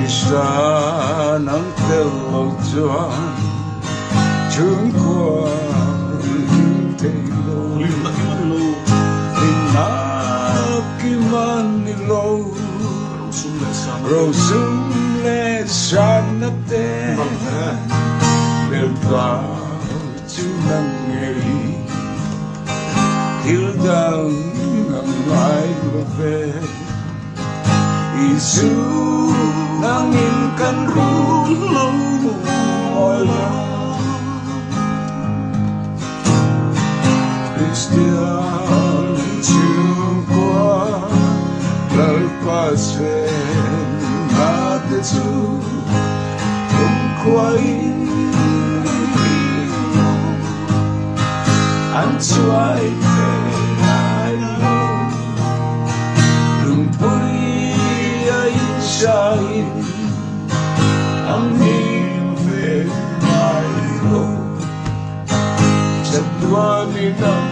Isa ng television Jungkwa Hintelo Linaki Manilo Rosumle Sanate Belba Junangeli Hildang ang may lupe Isu nangin kan rulong ola Cristian Jungkwa lalpasen natetsu Jungkwain Ancuai Pelayo Lumpuri Aisain Angin Pelayo Jadwani ng